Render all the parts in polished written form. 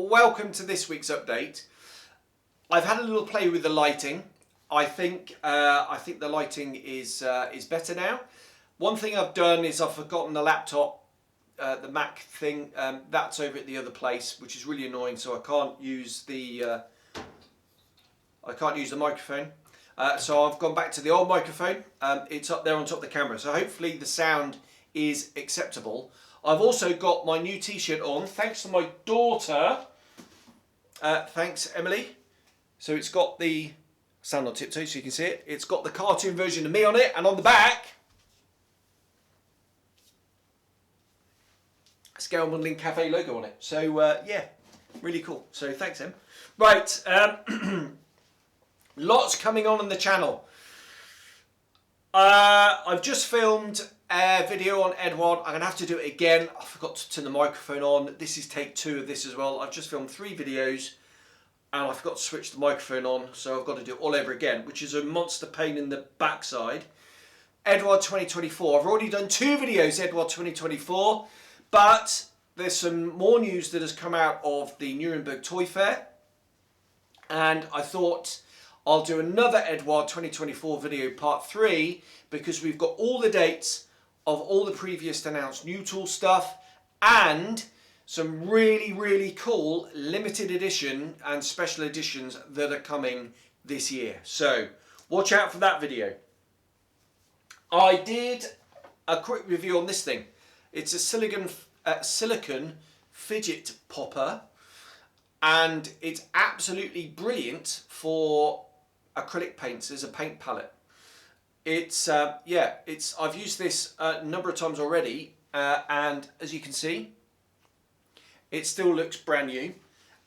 welcome to this week's update. I've had a little play with the lighting. I think the lighting is better now. One thing I've done is I've forgotten the laptop, the Mac thing. That's over at the other place, which is really annoying. So I can't use the microphone. So I've gone back to the old microphone. It's up there on top of the camera. So hopefully the sound is acceptable. I've also got my new t-shirt on, thanks to my daughter. Thanks, Emily. So it's got the, stand on tiptoe so you can see it. It's got the cartoon version of me on it, and on the back, Scale Modelling Cafe logo on it. So yeah, really cool. So thanks, Em. Right, lots coming on the channel. I've just filmed a video on Edward. I'm going to have to do it again. I forgot to turn the microphone on. This is take 2 of this as well. I've just filmed 3 videos and I forgot to switch the microphone on, so I've got to do it all over again, which is a monster pain in the backside. Edward 2024. I've already done 2 videos, Edward 2024, but there's some more news that has come out of the Nuremberg Toy Fair, and I thought I'll do another Edward 2024 video part 3 because we've got all the dates of all the previous announced new tool stuff and some really cool limited edition and special editions that are coming this year. So watch out for that video. I did a quick review on this thing. It's a silicon fidget popper, and it's absolutely brilliant for acrylic paints as a paint palette. It's I've used this a number of times already, and as you can see, it still looks brand new,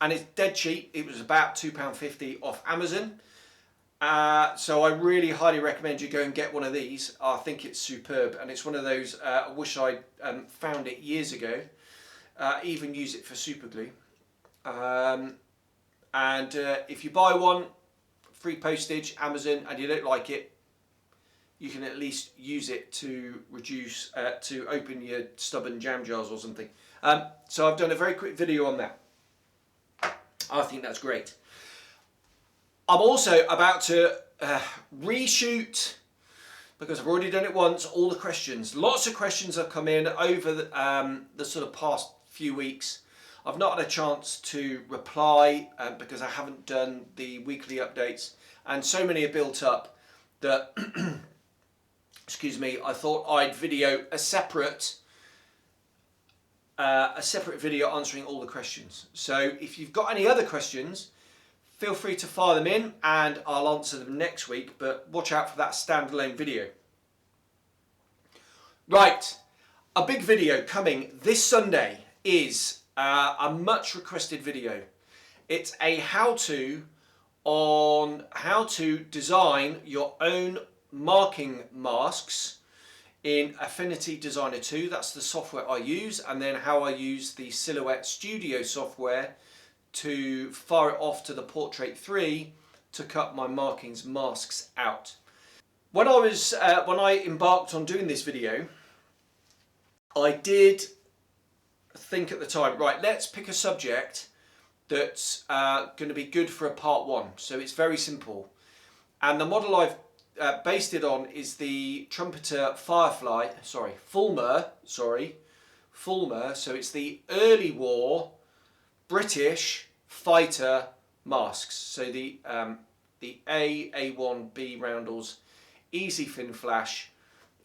and it's dead cheap. It was about £2.50 off Amazon, so I really highly recommend you go and get one of these. I think it's superb, and it's one of those I wish I found it years ago. Even use it for super glue, and if you buy one, free postage, Amazon, and you don't like it, you can at least use it to reduce, to open your stubborn jam jars or something. So I've done a very quick video on that. I think that's great. I'm also about to reshoot, because I've already done it once, all the questions. Lots of questions have come in over the sort of past few weeks. I've not had a chance to reply because I haven't done the weekly updates, and so many are built up that excuse me, I thought I'd video a separate video answering all the questions. So if you've got any other questions, feel free to fire them in and I'll answer them next week, but watch out for that standalone video. Right, a big video coming this Sunday is a much requested video. It's a how-to on how to design your own marking masks in Affinity Designer 2. That's the software I use, and then how I use the Silhouette Studio software to fire it off to the Portrait 3 to cut my markings masks out. When I embarked on doing this video, I did think at the time, right, let's pick a subject that's going to be good for a part 1. So it's very simple, and the model I've based it on is the Trumpeter Fulmer. So it's the early war British fighter masks. So the A1B roundels, easy fin flash,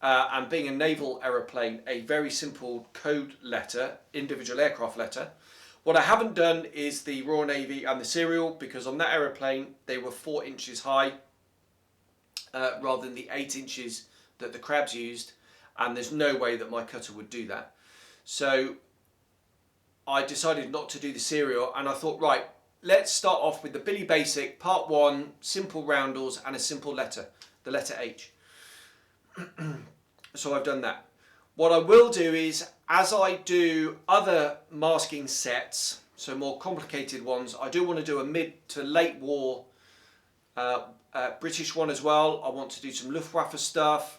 and being a naval aeroplane, a very simple code letter, individual aircraft letter. What I haven't done is the Royal Navy and the serial, because on that aeroplane they were 4 inches high rather than the 8 inches that the Crabs used, and there's no way that my cutter would do that. So I decided not to do the serial, and I thought, right, let's start off with the Billy Basic part 1, simple roundels and a simple letter, the letter H. So I've done that. What I will do is, as I do other masking sets, so more complicated ones, I do want to do a mid to late war British one as well. I want to do some Luftwaffe stuff,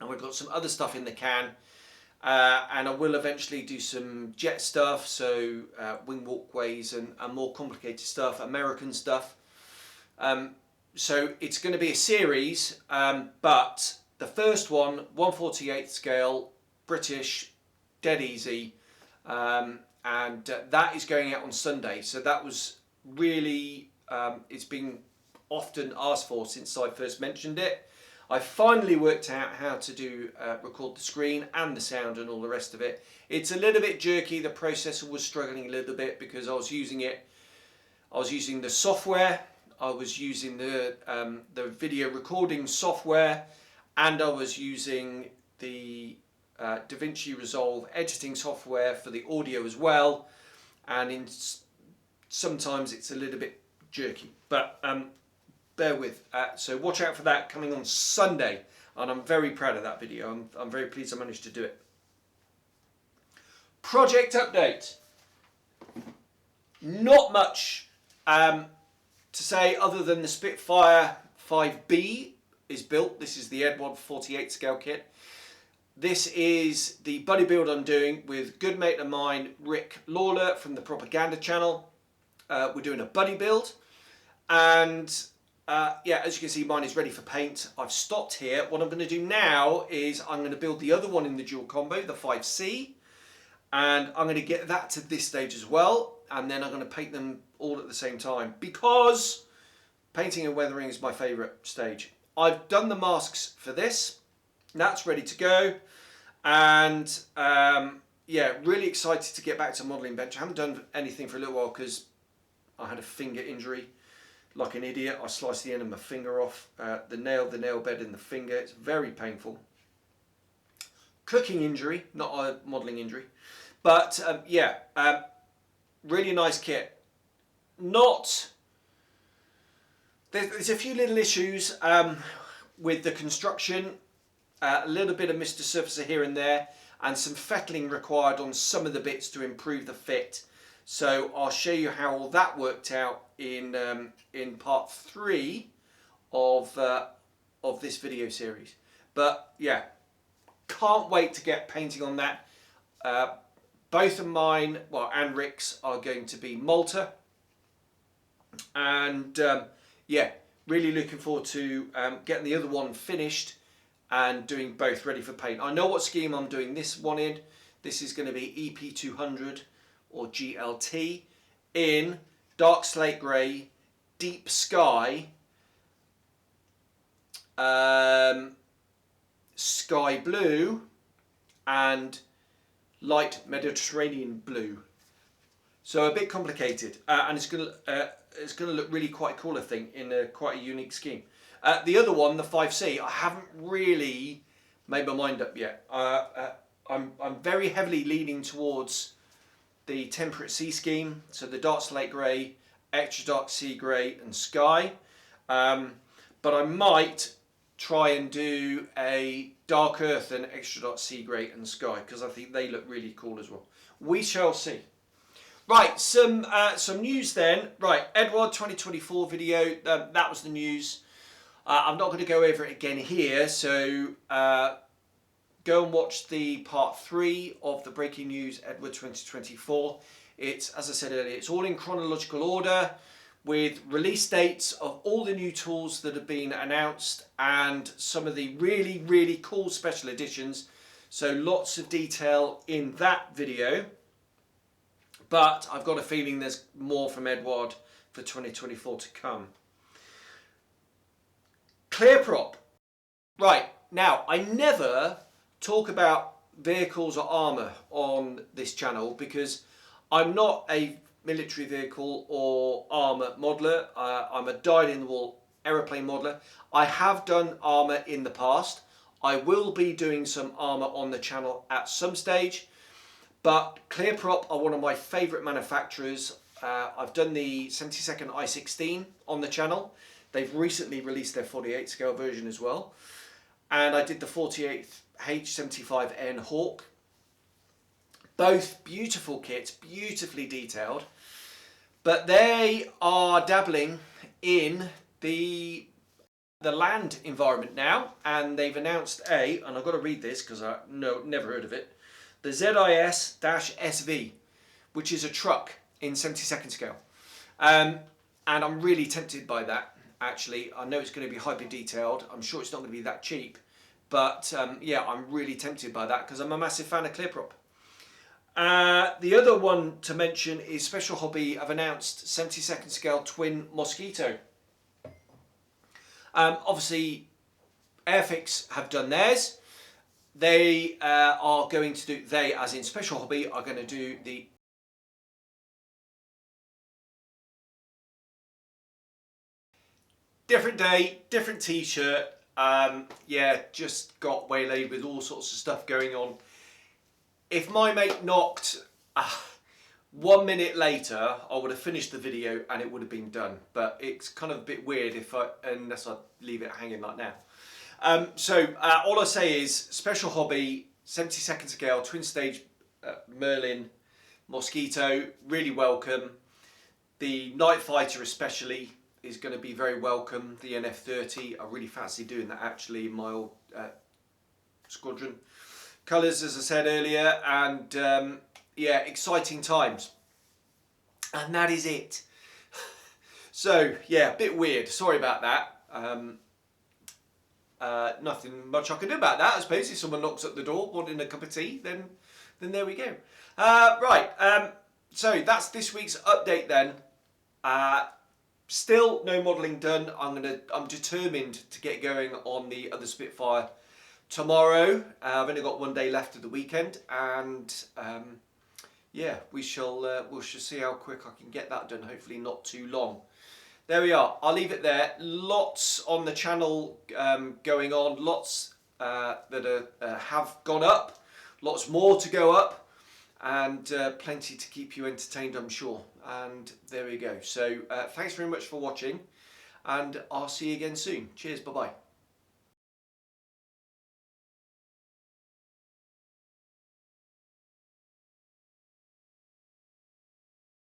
and we've got some other stuff in the can. and I will eventually do some jet stuff, so wing walkways and more complicated stuff, American stuff. So it's going to be a series, but the first one, 1/48 scale, British, dead easy, and that is going out on Sunday. So that was really, it's been often asked for since I first mentioned it. I finally worked out how to do record the screen and the sound and all the rest of it. It's a little bit jerky. The processor was struggling a little bit because I was using the software, I was using the video recording software, and I was using the DaVinci Resolve editing software for the audio as well. And sometimes it's a little bit jerky, but bear with. So watch out for that coming on Sunday, and I'm very proud of that video. I'm very pleased I managed to do it. Project update. Not much to say other than the Spitfire 5B is built. This is the Edward 48 scale kit. This is the buddy build I'm doing with good mate of mine, Rick Lawler from the Propaganda channel. We're doing a buddy build, and yeah, as you can see, mine is ready for paint. I've stopped here. What I'm going to do now is I'm going to build the other one in the dual combo, the 5C, and I'm going to get that to this stage as well, and then I'm going to paint them all at the same time, because painting and weathering is my favourite stage. I've done the masks for this. That's ready to go, and yeah, really excited to get back to modelling bench. I haven't done anything for a little while because I had a finger injury. Like an idiot, I sliced the end of my finger off, the nail bed in the finger. It's very painful. Cooking injury, not a modelling injury. But yeah, really nice kit. There's a few little issues with the construction, a little bit of Mr. Surfacer here and there, and some fettling required on some of the bits to improve the fit. So I'll show you how all that worked out in part 3 of this video series. But yeah, can't wait to get painting on that. Both of mine, well, and Rick's, are going to be Malta, and yeah, really looking forward to getting the other one finished and doing both ready for paint. I know what scheme I'm doing this one in. This is going to be EP200 or GLT in dark slate grey, deep sky, sky blue, and light Mediterranean blue. So a bit complicated, and it's going to look really quite cool, I think, in quite a unique scheme. The other one, the 5C, I haven't really made my mind up yet. I'm very heavily leaning towards the temperate sea scheme, so the dark slate grey, extra dark sea grey, and sky. But I might try and do a dark earth and extra dark sea grey and sky, because I think they look really cool as well. We shall see. Right, some news then. Right, Edward 2024 video. That was the news. I'm not going to go over it again here, so go and watch the part 3 of the breaking news Edward 2024. It's, as I said earlier, it's all in chronological order with release dates of all the new tools that have been announced and some of the really, really cool special editions. So lots of detail in that video. But I've got a feeling there's more from Edward for 2024 to come. Clear prop. Right, now I never talk about vehicles or armour on this channel because I'm not a military vehicle or armour modeller. I'm a dyed-in-the-wall aeroplane modeller. I have done armour in the past. I will be doing some armour on the channel at some stage, but Clearprop are one of my favourite manufacturers. I've done the 72nd I-16 on the channel. They've recently released their 48 scale version as well. And I did the 48th H75N Hawk. Both beautiful kits, beautifully detailed. But they are dabbling in the land environment now. And they've announced and I've got to read this because I never heard of it. the ZIS-SV, which is a truck in 72nd scale. And I'm really tempted by that, actually. I know it's going to be hyper detailed. I'm sure it's not going to be that cheap. But yeah, I'm really tempted by that because I'm a massive fan of ClearProp. The other one to mention is Special Hobby have announced 72nd scale twin Mosquito. Obviously, Airfix have done theirs. They are going to do, they as in Special Hobby, are going to do the different day, different t-shirt. Yeah, just got waylaid with all sorts of stuff going on. If my mate knocked 1 minute later, I would have finished the video and it would have been done. But it's kind of a bit weird unless I leave it hanging like now. So all I say is Special Hobby, 72nd scale, twin stage Merlin Mosquito, really welcome. The Night Fighter especially is going to be very welcome. The NF30, I really fancy doing that actually in my old squadron. Colours, as I said earlier, and yeah, exciting times. And that is it. So yeah, a bit weird. Sorry about that. Nothing much I can do about that, I suppose. If someone knocks at the door wanting a cup of tea, then there we go. Right, so that's this week's update then. Still no modelling done. I'm determined to get going on the other Spitfire tomorrow. I've only got 1 day left of the weekend, and yeah, we shall see how quick I can get that done. Hopefully not too long. There we are. I'll leave it there. Lots on the channel going on. Lots that have gone up. Lots more to go up. And plenty to keep you entertained, I'm sure. And there we go. So thanks very much for watching. And I'll see you again soon. Cheers. Bye-bye.